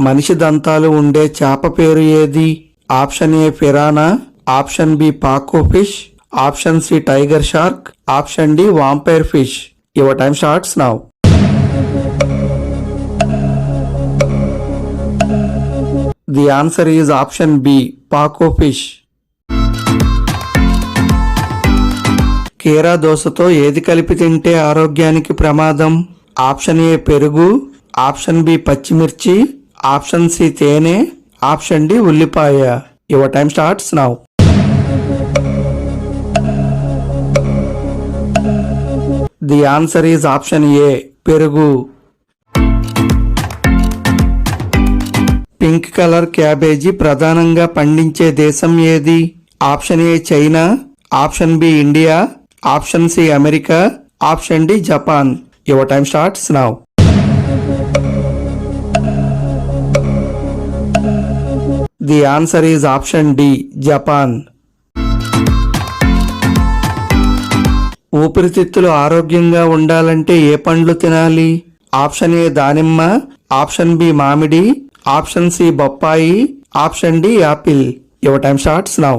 మనిషి దంతాలు ఉండే చేప పేరు ఏది? Option A piranha, option B pacu fish, option C tiger shark, option D vampire fish. Your time starts now. The answer is option B pacu fish. కీరా దోసతో ఏది కలిపి తింటే ఆరోగ్యానికి ప్రమాదం? ఆప్షన్ ఏ పెరుగు, ఆప్షన్ బి పచ్చిమిర్చి, ఆప్షన్ సి తేనె, ఆప్షన్ డి ఉల్లిపాయ. Your time starts now. The answer is option A పెరుగు. పింక్ కలర్ క్యాబేజీ ప్రధానంగా పండించే దేశం ఏది? Option A China, option B India, option C America, option D Japan. Your time starts now. The answer is option D Japan. ఊపిరితిత్తులు ఆరోగ్యంగా ఉండాలంటే ఏ పండ్లు తినాలి? ఆప్షన్ ఏ దానిమ్మ, ఆప్షన్ బి మామిడి, ఆప్షన్ సి బొప్పాయి, option D Apple. Your time starts now.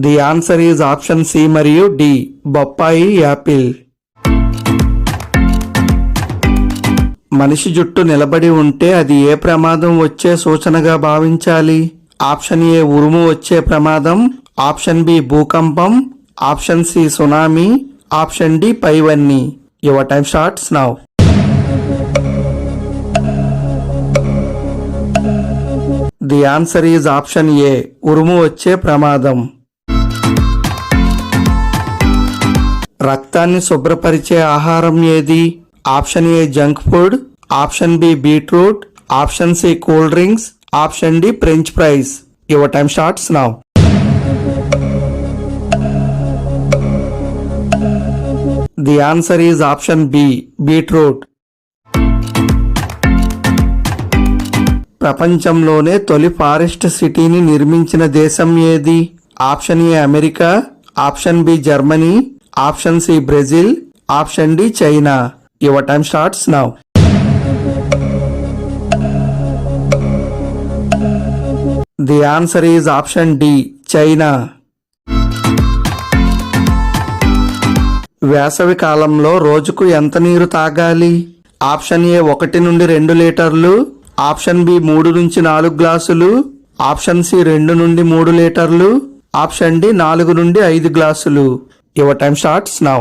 The answer is option C మరియు డి బొప్పాయి, యాపిల్. మనిషి జుట్టు నిలబడి ఉంటే అది ఏ ప్రమాదం వచ్చే సూచనగా భావించాలి? ఆప్షన్ ఏ ఉరుము వచ్చే ప్రమాదం, ఆప్షన్ బి భూకంపం, option C tsunami, option D పైవన్నీ. Your time starts now. The answer is option A ఉరుము వచ్చే ప్రమాదం. రక్తాన్ని శుభ్రపరిచే ఆహారం ఏది? Option A junk food, option B beetroot, option C cool drinks, option D French fries. Your time starts now. The answer is option B beetroot. ప్రపంచంలోనే తొలి forest సిటీని నిర్మించిన దేశం ఏది? Option A America, option B Germany, option C Brazil, option D China. Your time starts now. The answer is option D China. వేసవి కాలంలో రోజుకు ఎంత నీరు తాగాలి? ఆప్షన్ ఏ 1 నుండి 2 లీటర్లు, ఆప్షన్ బి 3 నుంచి 4 గ్లాసులు, ఆప్షన్ సి 2 నుండి 3 లీటర్లు, ఆప్షన్ డి 4 నుండి 5 గ్లాసులు. Your time starts now.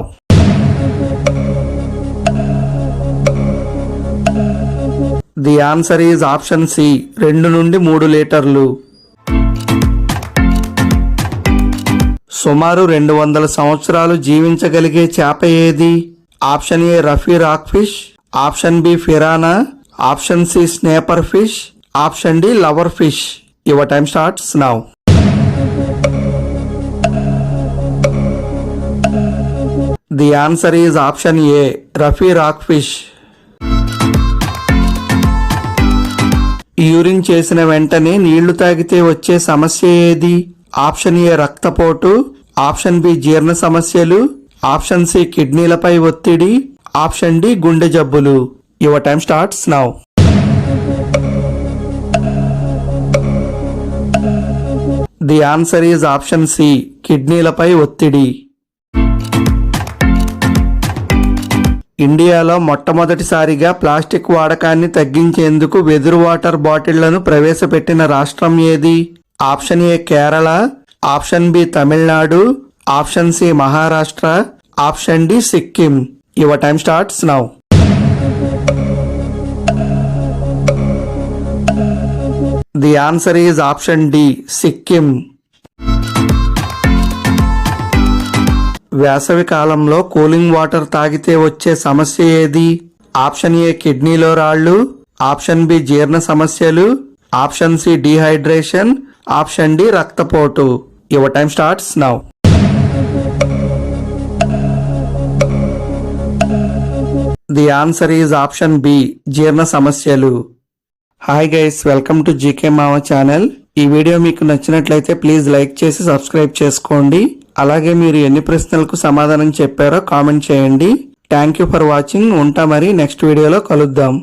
The answer is option C 2 నుండి 3 లీటర్లు. సుమారు 200 సంవత్సరాలు జీవించగలిగే చేప ఏది? Option A rougheye rock fish, option B piranha, option C snapper fish, option D lover fish. Your time starts now. The answer is option A rougheye rock fish. Urine చేసిన వెంటనే నీళ్లు తాగితే వచ్చే సమస్య ఏది? ఆప్షన్ ఏ రక్తపోటు, ఆప్షన్ బి జీర్ణ సమస్యలు, ఆప్షన్ సి కిడ్నీలపై ఒత్తిడి, ఆప్షన్ డి గుండె జబ్బులు. Your time starts now. The answer is option C కిడ్నీలపై ఒత్తిడి. ఇండియాలో మొట్టమొదటిసారిగా ప్లాస్టిక్ వాడకాన్ని తగ్గించేందుకు వెదురు వాటర్ బాటిళ్లను ప్రవేశపెట్టిన రాష్ట్రం ఏది? Option A Kerala, option B Tamil Nadu, option C Maharashtra, option D Sikkim. Your time starts now. The answer is option D Sikkim. వేసవి కాలంలో కూలింగ్ వాటర్ తాగితే వచ్చే సమస్య ఏది? ఆప్షన్ ఏ కిడ్నీలో రాళ్లు, ఆప్షన్ బి జీర్ణ సమస్యలు, option C dehydration, option D రక్తపోటు. Your time starts now. The answer is option B జీర్ణ సమస్యలు. Hi guys, welcome to GK మావ ఛానల్. ఈ వీడియో మీకు నచ్చినట్లయితే ప్లీజ్ లైక్ చేసి సబ్స్క్రైబ్ చేసుకోండి. అలాగే మీరు ఎన్ని ప్రశ్నలకు సమాధానం చెప్పారో కామెంట్ చేయండి. Thank you for watching. ఉంటా మరి నెక్స్ట్ వీడియోలో కలుద్దాం.